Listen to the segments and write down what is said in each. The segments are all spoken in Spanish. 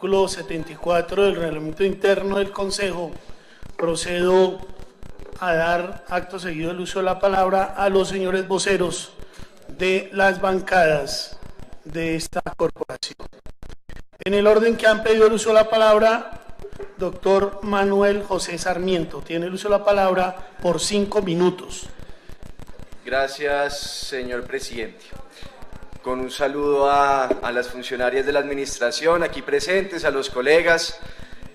Artículo 74 del reglamento interno del Consejo, procedo a dar acto seguido el uso de la palabra a los señores voceros de las bancadas de esta corporación. En el orden que han pedido el uso de la palabra, doctor Manuel José Sarmiento, tiene el uso de la palabra por 5 minutos. Gracias, señor presidente. Con un saludo a las funcionarias de la administración aquí presentes, a los colegas,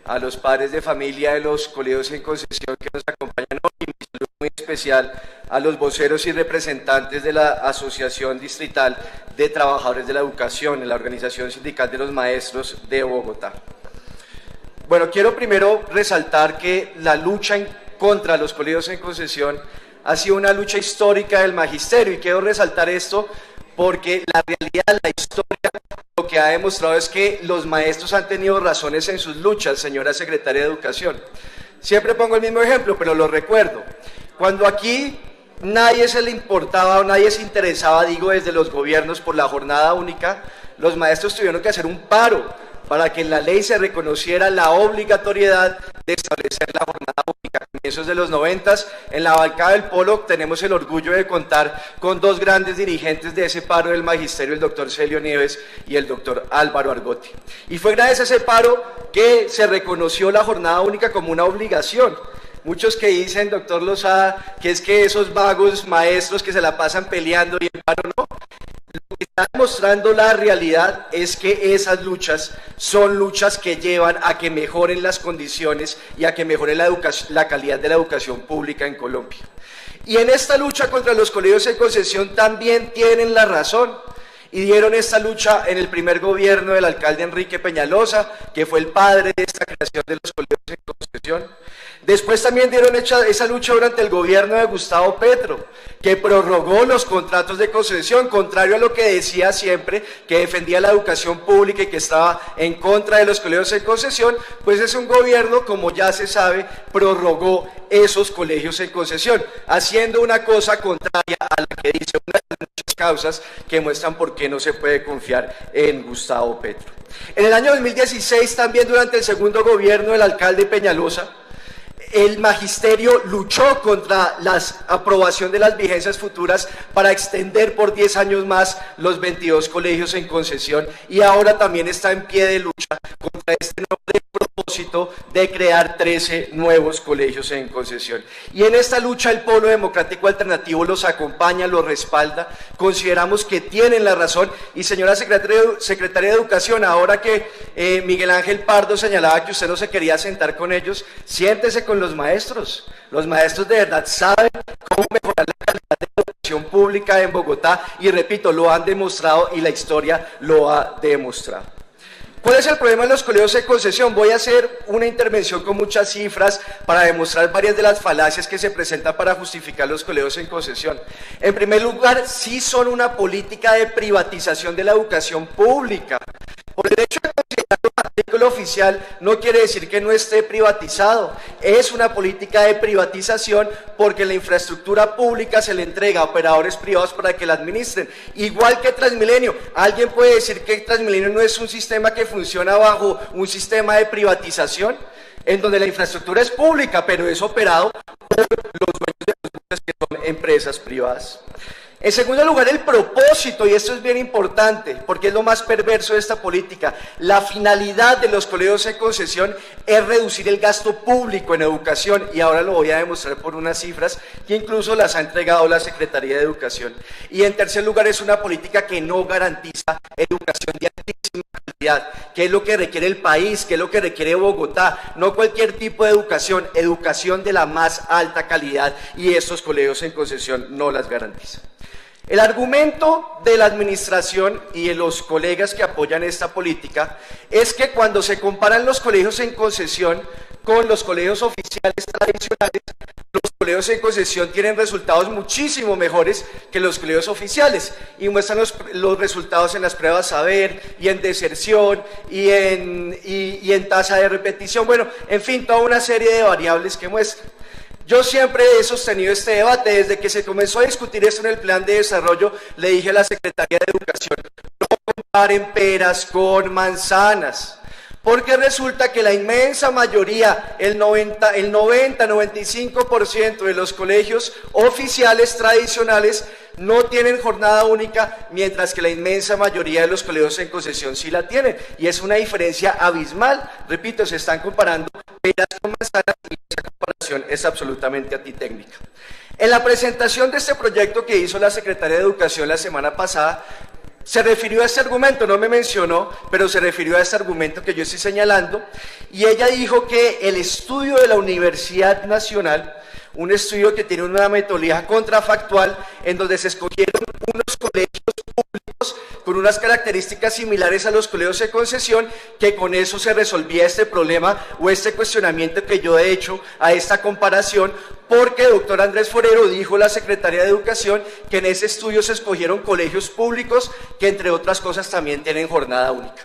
a los padres de familia de los colegios en concesión que nos acompañan hoy, y mi saludo muy especial a los voceros y representantes de la Asociación Distrital de Trabajadores de la Educación, en la Organización Sindical de los Maestros de Bogotá. Bueno, quiero primero resaltar que la lucha contra los colegios en concesión ha sido una lucha histórica del magisterio, y quiero resaltar esto porque la realidad, la historia, lo que ha demostrado es que los maestros han tenido razones en sus luchas, señora secretaria de Educación. Siempre pongo el mismo ejemplo, pero lo recuerdo. Cuando aquí nadie se le importaba o nadie se interesaba, digo, desde los gobiernos por la jornada única, los maestros tuvieron que hacer un paro para que en la ley se reconociera la obligatoriedad de establecer la jornada única. A comienzos de los 90, en la bancada del Polo, tenemos el orgullo de contar con dos grandes dirigentes de ese paro del magisterio, el doctor Celio Nieves y el doctor Álvaro Argote. Y fue gracias a ese paro que se reconoció la jornada única como una obligación. Muchos que dicen, doctor Lozada, que es que esos vagos maestros que se la pasan peleando y en paro no. Lo que está demostrando la realidad es que esas luchas son luchas que llevan a que mejoren las condiciones y a que mejore la calidad de la educación pública en Colombia. Y en esta lucha contra los colegios en concesión también tienen la razón, y dieron esta lucha en el primer gobierno del alcalde Enrique Peñalosa, que fue el padre de esta creación de los colegios en concesión. Después también dieron esa lucha durante el gobierno de Gustavo Petro, que prorrogó los contratos de concesión, contrario a lo que decía siempre, que defendía la educación pública y que estaba en contra de los colegios en concesión. Pues es un gobierno, como ya se sabe, prorrogó esos colegios en concesión, haciendo una cosa contraria a la que dice una de las muchas causas que muestran por qué no se puede confiar en Gustavo Petro. En el año 2016, también durante el segundo gobierno del alcalde Peñalosa, el magisterio luchó contra la aprobación de las vigencias futuras para extender por 10 años más los 22 colegios en concesión, y ahora también está en pie de lucha contra este noble propósito de crear 13 nuevos colegios en concesión. Y en esta lucha el Polo Democrático Alternativo los acompaña, los respalda. Consideramos que tienen la razón, y señora secretaria de Educación, ahora que Miguel Ángel Pardo señalaba que usted no se quería sentar con ellos, siéntese con los maestros. Los maestros de verdad saben cómo mejorar la calidad de la educación pública en Bogotá, y repito, lo han demostrado y la historia lo ha demostrado. ¿Cuál es el problema de los colegios en concesión? Voy a hacer una intervención con muchas cifras para demostrar varias de las falacias que se presentan para justificar los colegios en concesión. En primer lugar, sí son una política de privatización de la educación pública. Por el hecho de considerarlo artículo oficial no quiere decir que no esté privatizado. Es una política de privatización porque la infraestructura pública se le entrega a operadores privados para que la administren. Igual que Transmilenio. ¿Alguien puede decir que Transmilenio no es un sistema que funciona bajo un sistema de privatización? En donde la infraestructura es pública, pero es operado por los dueños de los buses, que son empresas privadas. En segundo lugar, el propósito, y esto es bien importante, porque es lo más perverso de esta política. La finalidad de los colegios en concesión es reducir el gasto público en educación, y ahora lo voy a demostrar por unas cifras que incluso las ha entregado la Secretaría de Educación. Y en tercer lugar, es una política que no garantiza educación de altísima calidad, que es lo que requiere el país, que es lo que requiere Bogotá. No cualquier tipo de educación, educación de la más alta calidad, y estos colegios en concesión no las garantizan. El argumento de la administración y de los colegas que apoyan esta política es que cuando se comparan los colegios en concesión con los colegios oficiales tradicionales, los colegios en concesión tienen resultados muchísimo mejores que los colegios oficiales, y muestran los resultados en las pruebas saber, y en deserción, y en tasa de repetición, bueno, en fin, toda una serie de variables que muestran. Yo siempre he sostenido este debate. Desde que se comenzó a discutir esto en el plan de desarrollo, le dije a la Secretaría de Educación, no comparen peras con manzanas. porque resulta que la inmensa mayoría, el 95% de los colegios oficiales tradicionales no tienen jornada única, mientras que la inmensa mayoría de los colegios en concesión sí la tienen, y es una diferencia abismal. Repito, se están comparando peras con manzanas y esa comparación es absolutamente antitécnica. En la presentación de este proyecto que hizo la Secretaría de Educación la semana pasada, se refirió a este argumento, no me mencionó, pero se refirió a este argumento que yo estoy señalando, y ella dijo que el estudio de la Universidad Nacional, un estudio que tiene una metodología contrafactual, en donde se escogieron unos colegios públicos con unas características similares a los colegios de concesión, que con eso se resolvía este problema o este cuestionamiento que yo he hecho a esta comparación, porque doctor Andrés Forero dijo la Secretaría de Educación que en ese estudio se escogieron colegios públicos que entre otras cosas también tienen jornada única.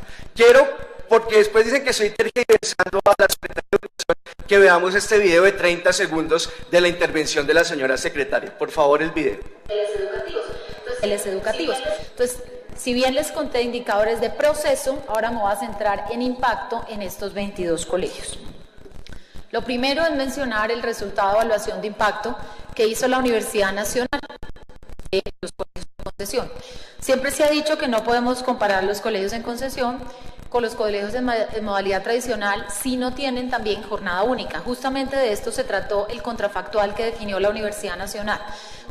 Porque después dicen que estoy tergiversando a la Secretaría de Educación, que veamos este video de 30 segundos de la intervención de la señora secretaria. Por favor, el video. Educativos. Entonces, si bien les conté indicadores de proceso, ahora me voy a centrar en impacto en estos 22 colegios. Lo primero es mencionar el resultado de evaluación de impacto que hizo la Universidad Nacional de los colegios en concesión. Siempre se ha dicho que no podemos comparar los colegios en concesión con los colegios en modalidad tradicional si no tienen también jornada única. Justamente de esto se trató el contrafactual que definió la Universidad Nacional,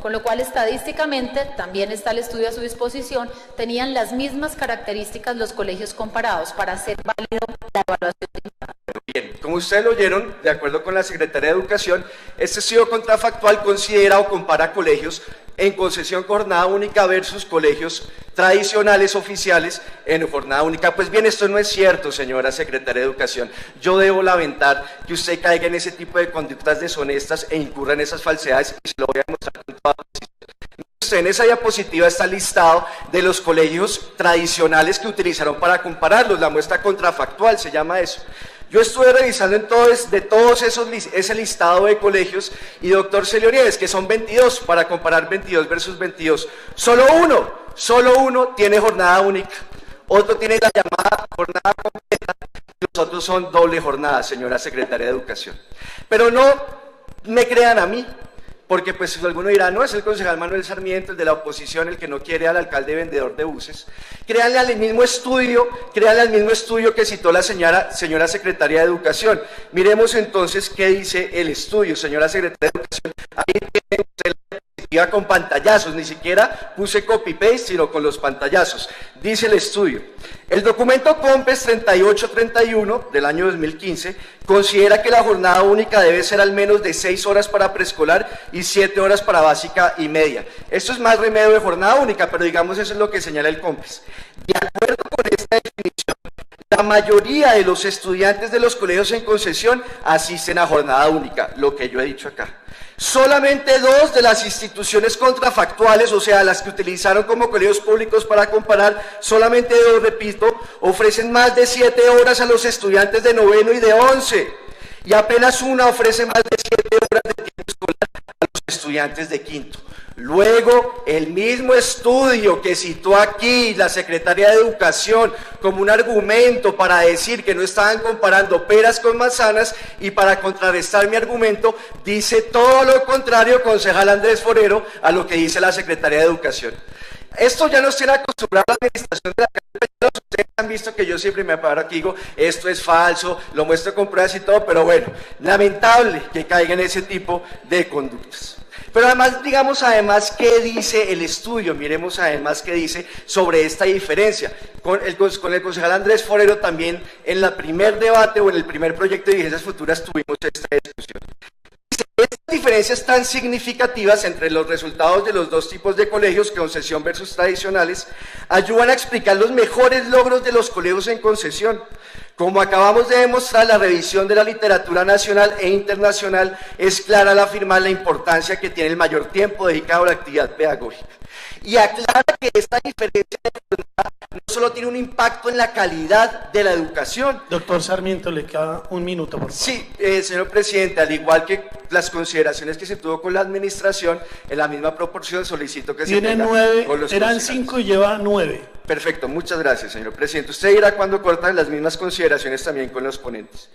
con lo cual estadísticamente, también está el estudio a su disposición, tenían las mismas características los colegios comparados para hacer válido la evaluación de impacto. Bien, como ustedes lo oyeron, de acuerdo con la Secretaría de Educación, este estudio contrafactual considera o compara colegios en concesión con jornada única versus colegios tradicionales oficiales en jornada única. Pues bien, esto no es cierto, señora Secretaria de Educación. Yo debo lamentar que usted caiga en ese tipo de conductas deshonestas e incurra en esas falsedades, y se lo voy a demostrar con toda precisión. Usted en esa diapositiva está listado de los colegios tradicionales que utilizaron para compararlos, la muestra contrafactual se llama eso. Yo estuve revisando entonces de todos ese listado de colegios, y doctor Celio Nieves, que son 22, para comparar 22 versus 22, solo uno tiene jornada única, otro tiene la llamada jornada completa, y los otros son doble jornada, señora Secretaria de Educación. Pero no me crean a mí, porque pues alguno dirá, no, es el concejal Manuel Sarmiento, el de la oposición, el que no quiere al alcalde vendedor de buses. Créanle al mismo estudio que citó la señora Secretaria de Educación. Miremos entonces qué dice el estudio, señora Secretaria de Educación. Ahí tiene usted la diapositiva con pantallazos, ni siquiera puse copy-paste, sino con los pantallazos. Dice el estudio: el documento COMPES 3831 del año 2015 considera que la jornada única debe ser al menos de 6 horas para preescolar y 7 horas para básica y media. Esto es más remedio de jornada única, pero digamos eso es lo que señala el COMPES. De acuerdo con esta definición, la mayoría de los estudiantes de los colegios en concesión asisten a jornada única, lo que yo he dicho acá. Solamente 2 de las instituciones contrafactuales, o sea, las que utilizaron como colegios públicos para comparar, solamente 2, repito, ofrecen más de 7 horas a los estudiantes de noveno y de 11, y apenas una ofrece más de 7 horas de tiempo escolar a los estudiantes de quinto. Luego, el mismo estudio que citó aquí la Secretaría de Educación como un argumento para decir que no estaban comparando peras con manzanas y para contrarrestar mi argumento, dice todo lo contrario, concejal Andrés Forero, a lo que dice la Secretaría de Educación. Esto ya nos tiene acostumbrado a la administración de la calle. Ustedes han visto que yo siempre me paro aquí y digo, esto es falso, lo muestro con pruebas y todo, pero bueno, lamentable que caiga en ese tipo de conductas. Pero además, digamos qué dice el estudio, miremos además qué dice sobre esta diferencia. Con el concejal Andrés Forero también en el primer debate o en el primer proyecto de dirigencias futuras tuvimos esta discusión. Estas diferencias tan significativas entre los resultados de los dos tipos de colegios, concesión versus tradicionales, ayudan a explicar los mejores logros de los colegios en concesión. Como acabamos de demostrar, la revisión de la literatura nacional e internacional es clara al afirmar la importancia que tiene el mayor tiempo dedicado a la actividad pedagógica. y aclara que esta diferencia de jornada no solo tiene un impacto en la calidad de la educación. Doctor Sarmiento, le queda un minuto, por favor. Sí, señor presidente, al igual que las consideraciones que se tuvo con la administración, en la misma proporción solicito que Tiene se tenga 9, con los eran concejales. 5 y lleva 9. Perfecto, muchas gracias, señor presidente. Usted dirá cuando cortan las mismas consideraciones también con los ponentes.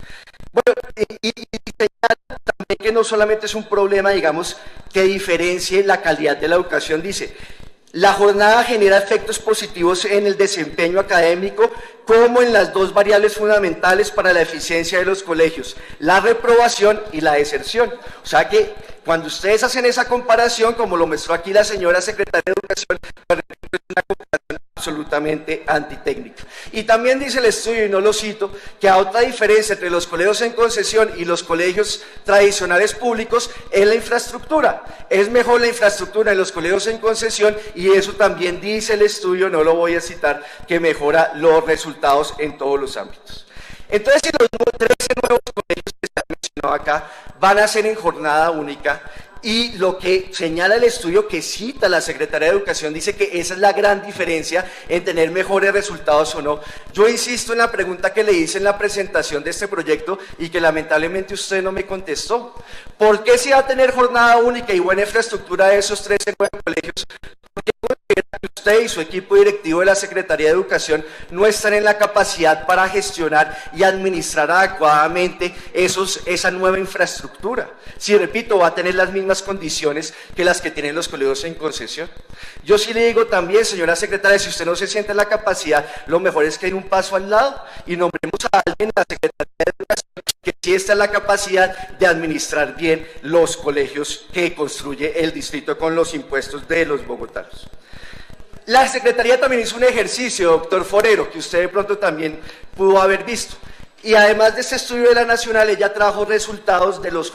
Bueno, y señala también que no solamente es un problema, digamos, que diferencie la calidad de la educación, dice, la jornada genera efectos positivos en el desempeño académico, como en las dos variables fundamentales para la eficiencia de los colegios, la reprobación y la deserción. O sea que cuando ustedes hacen esa comparación, como lo mostró aquí la señora secretaria de Educación, pues es una comparación absolutamente antitécnica. Y también dice el estudio, y no lo cito, que a otra diferencia entre los colegios en concesión y los colegios tradicionales públicos es la infraestructura. Es mejor la infraestructura en los colegios en concesión, y eso también dice el estudio, no lo voy a citar, que mejora los resultados en todos los ámbitos. Entonces, si los 13 nuevos colegios que se han mencionado acá van a ser en jornada única, y lo que señala el estudio que cita la Secretaría de Educación dice que esa es la gran diferencia en tener mejores resultados o no. Yo insisto en la pregunta que le hice en la presentación de este proyecto y que lamentablemente usted no me contestó. ¿Por qué si va a tener jornada única y buena infraestructura de esos 13 nuevos colegios? ¿Por qué considera que usted y su equipo directivo de la Secretaría de Educación no están en la capacidad para gestionar y administrar adecuadamente esa nueva infraestructura? Si, repito, va a tener las mismas condiciones que las que tienen los colegios en concesión. Yo sí le digo también, señora secretaria, si usted no se siente en la capacidad, lo mejor es que hay un paso al lado y nombremos a alguien en la Secretaría de Educación que sí está en la capacidad de administrar bien los colegios que construye el distrito con los impuestos de los bogotanos. La Secretaría también hizo un ejercicio, doctor Forero, que usted de pronto también pudo haber visto. Y además de este estudio de la Nacional, ella trajo resultados de los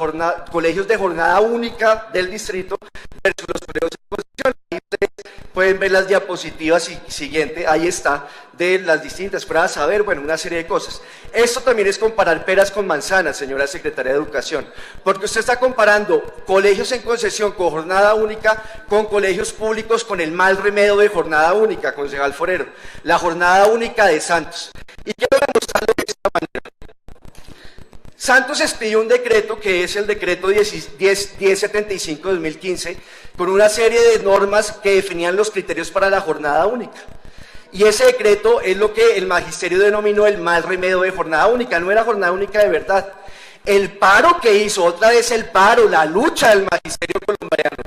colegios de jornada única del distrito versus los colegios de concesión. Ahí ustedes pueden ver las diapositivas siguiente, ahí está, de las distintas pruebas, a ver, bueno, una serie de cosas. Esto también es comparar peras con manzanas, señora secretaria de Educación, porque usted está comparando colegios en concesión con jornada única con colegios públicos con el mal remedio de jornada única, concejal Forero, la jornada única de Santos. Y quiero demostrarlo de esta manera. Santos expidió un decreto que es el decreto 1075-2015 con una serie de normas que definían los criterios para la jornada única. Y ese decreto es lo que el magisterio denominó el mal remedio de jornada única, no era jornada única de verdad. El paro que hizo, otra vez el paro, la lucha del magisterio colombiano,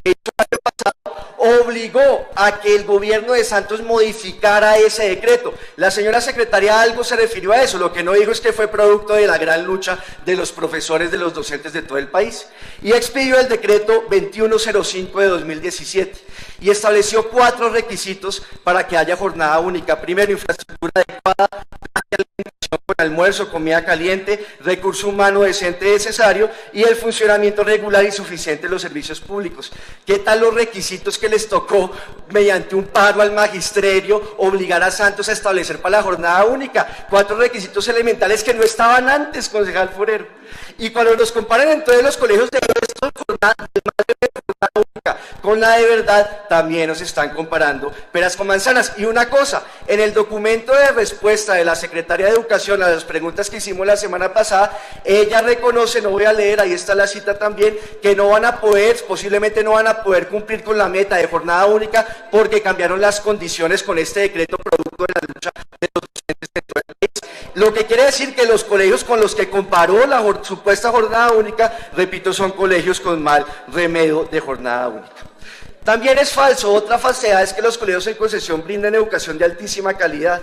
que hizo el año pasado, obligó a que el gobierno de Santos modificara ese decreto. La señora secretaria algo se refirió a eso, lo que no dijo es que fue producto de la gran lucha de los profesores, de los docentes de todo el país. Y expidió el decreto 2105 de 2017 y estableció 4 requisitos para que haya jornada única. Primero, infraestructura adecuada, con almuerzo, comida caliente, recurso humano decente y necesario y el funcionamiento regular y suficiente de los servicios públicos. ¿Qué tal los requisitos que les tocó mediante un paro al magisterio obligar a Santos a establecer para la jornada única? 4 requisitos elementales que no estaban antes, concejal Forero. Y cuando nos comparan entonces los colegios de estos jornada única con la de verdad, también nos están comparando peras con manzanas. Y una cosa, en el documento de respuesta de la Secretaría de Educación a las preguntas que hicimos la semana pasada, ella reconoce, no voy a leer, ahí está la cita también, que no van a poder, posiblemente no van a poder cumplir con la meta de jornada única porque cambiaron las condiciones con este decreto producto de la lucha de los docentes de todo el país. Lo que quiere decir que los colegios con los que comparó la supuesta jornada única, repito, son colegios con mal remedio de jornada única. También es falso, otra falsedad es que los colegios en concesión brindan educación de altísima calidad.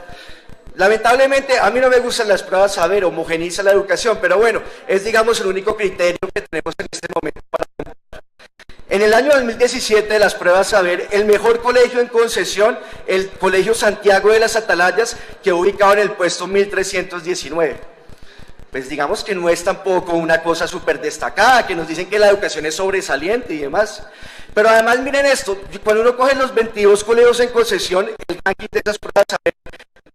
Lamentablemente, a mí no me gustan las pruebas saber, homogeniza la educación, pero bueno, es digamos el único criterio que tenemos en este momento para comparar. En el año 2017 de las pruebas saber, el mejor colegio en concesión, el Colegio Santiago de las Atalayas, que ubicado en el puesto 1319. Pues digamos que no es tampoco una cosa súper destacada, que nos dicen que la educación es sobresaliente y demás. Pero además miren esto, cuando uno coge los 22 colegios en concesión, el ranking de esas pruebas saber,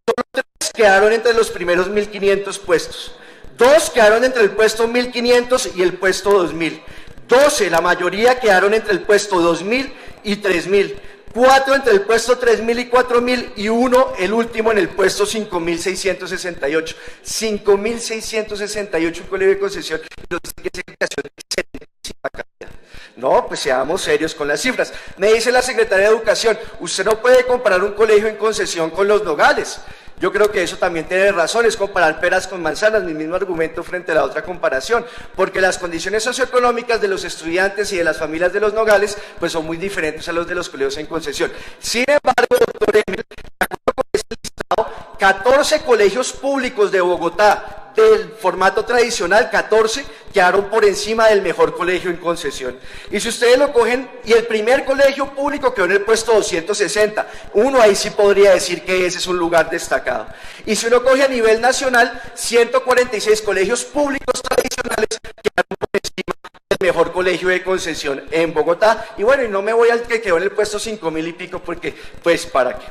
solo 3 quedaron entre los primeros 1500 puestos. 2 quedaron entre el puesto 1500 y el puesto 2000. 12, la mayoría quedaron entre el puesto 2000 y 3000. 4 entre el puesto 3.000 y 4.000 y 1, el último, en el puesto 5.668. 5.668 un colegio de concesión, y nos dice que es educación de excelentísima calidad. No, pues seamos serios con las cifras. Me dice la Secretaría de Educación, usted no puede comparar un colegio en concesión con Los Nogales. Yo creo que eso también tiene razón, es comparar peras con manzanas, mi mismo argumento frente a la otra comparación, porque las condiciones socioeconómicas de los estudiantes y de las familias de Los Nogales, pues son muy diferentes a los de los colegios en concesión. Sin embargo, doctor Emel, de acuerdo con este listado, 14 colegios públicos de Bogotá, del formato tradicional, 14 quedaron por encima del mejor colegio en concesión. Y si ustedes lo cogen, y el primer colegio público quedó en el puesto 260, uno ahí sí podría decir que ese es un lugar destacado. Y si uno coge a nivel nacional, 146 colegios públicos tradicionales quedaron por encima del mejor colegio de concesión en Bogotá. Y bueno, y no me voy al que quedó en el puesto 5.000 y pico, porque, pues, ¿para qué?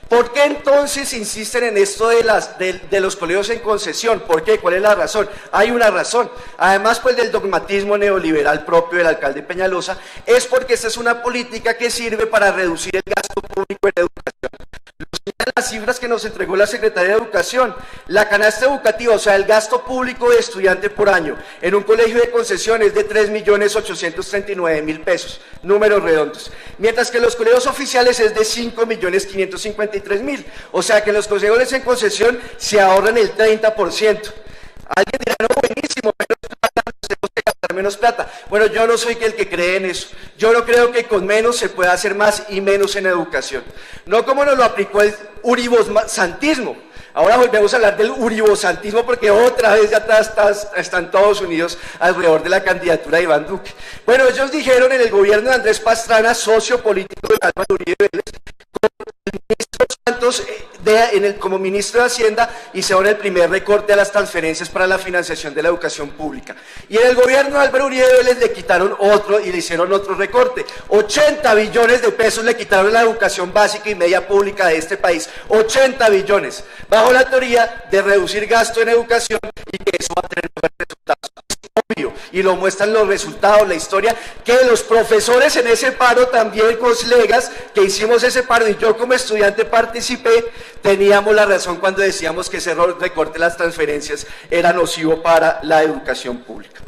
¿Por qué entonces insisten en esto de los colegios en concesión? ¿Por qué? ¿Cuál es la razón? Hay una razón. Además, pues, del dogmatismo neoliberal propio del alcalde Peñalosa, es porque esta es una política que sirve para reducir el gasto público en educación. Las cifras que nos entregó la Secretaría de Educación, la canasta educativa, o sea, el gasto público de estudiante por año en un colegio de concesión es de 3.839.000 pesos, números redondos, mientras que en los colegios oficiales es de 5.553.000, o sea que en los colegios en concesión se ahorran el 30%. Alguien dirá, no, buenísimo, menos plata, tenemos que gastar menos plata. Bueno, yo no soy el que cree en eso. Yo no creo que con menos se pueda hacer más y menos en educación. No como nos lo aplicó el uribosantismo. Ahora volvemos a hablar del uribosantismo porque otra vez ya están todos unidos alrededor de la candidatura de Iván Duque. Bueno, ellos dijeron en el gobierno de Andrés Pastrana, socio político de Álvaro Uribe Vélez, el ministro Santos como ministro de Hacienda, hicieron el primer recorte a las transferencias para la financiación de la educación pública. Y en el gobierno de Álvaro Uribe Vélez le quitaron otro y le hicieron otro recorte. 80 billones de pesos le quitaron a la educación básica y media pública de este país. 80 billones. Bajo la teoría de reducir gasto en educación y que eso va a tener mejores resultados. Obvio, y lo muestran los resultados, la historia, que los profesores en ese paro también, colegas, que hicimos ese paro y yo como estudiante participé, teníamos la razón cuando decíamos que ese recorte de las transferencias era nocivo para la educación pública.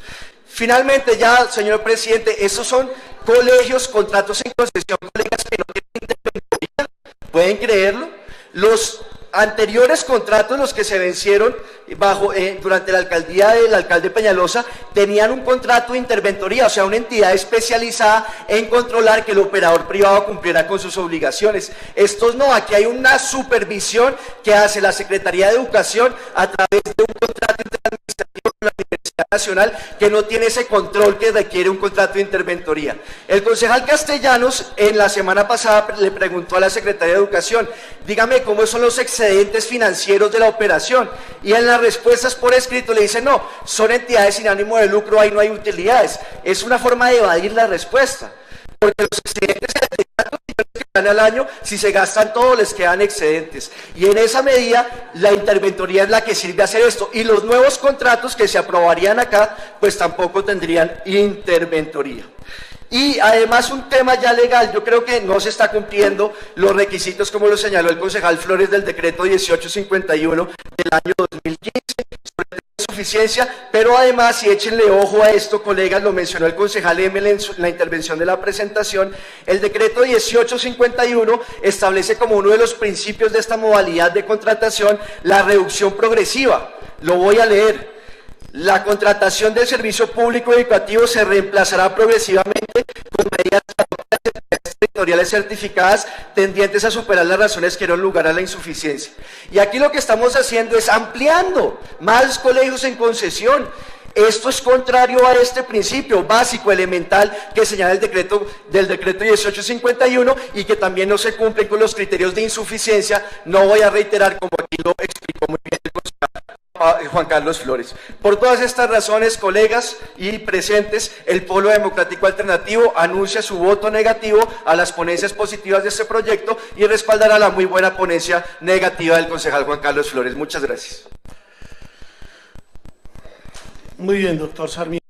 Finalmente ya, señor presidente, estos son colegios, contratos en concesión, colegas que no tienen interventoría, ¿pueden creerlo? Los anteriores contratos, los que se vencieron durante la alcaldía del alcalde Peñalosa, tenían un contrato de interventoría, o sea, una entidad especializada en controlar que el operador privado cumpliera con sus obligaciones. Estos no, aquí hay una supervisión que hace la Secretaría de Educación a través de un contrato interadministrativo con la Universidad Nacional que no tiene ese control que requiere un contrato de interventoría. El concejal Castellanos en la semana pasada le preguntó a la Secretaría de Educación, dígame cómo son los excedentes financieros de la operación, y en las respuestas por escrito le dicen, no, son entidades sin ánimo de lucro, ahí no hay utilidades. Es una forma de evadir la respuesta, porque los excedentes se detectan que dan al año, si se gastan todos les quedan excedentes, y en esa medida la interventoría es la que sirve a hacer esto, y los nuevos contratos que se aprobarían acá, pues tampoco tendrían interventoría. Y además un tema ya legal, yo creo que no se está cumpliendo los requisitos como lo señaló el concejal Flores del decreto 1851 del año 2015 sobre la insuficiencia, pero además, y échenle ojo a esto, colegas, lo mencionó el concejal Emel en la intervención de la presentación, el decreto 1851 establece como uno de los principios de esta modalidad de contratación la reducción progresiva. Lo voy a leer. La contratación del servicio público educativo se reemplazará progresivamente con medidas territoriales certificadas tendientes a superar las razones que dieron lugar a la insuficiencia. Y aquí lo que estamos haciendo es ampliando más colegios en concesión. Esto es contrario a este principio básico, elemental, que señala el decreto 1851 y que también no se cumplen con los criterios de insuficiencia. No voy a reiterar como aquí lo explicó muy bien el concejal Juan Carlos Flores. Por todas estas razones, colegas y presentes, el Polo Democrático Alternativo anuncia su voto negativo a las ponencias positivas de este proyecto y respaldará la muy buena ponencia negativa del concejal Juan Carlos Flores. Muchas gracias. Muy bien, doctor Sarmiento.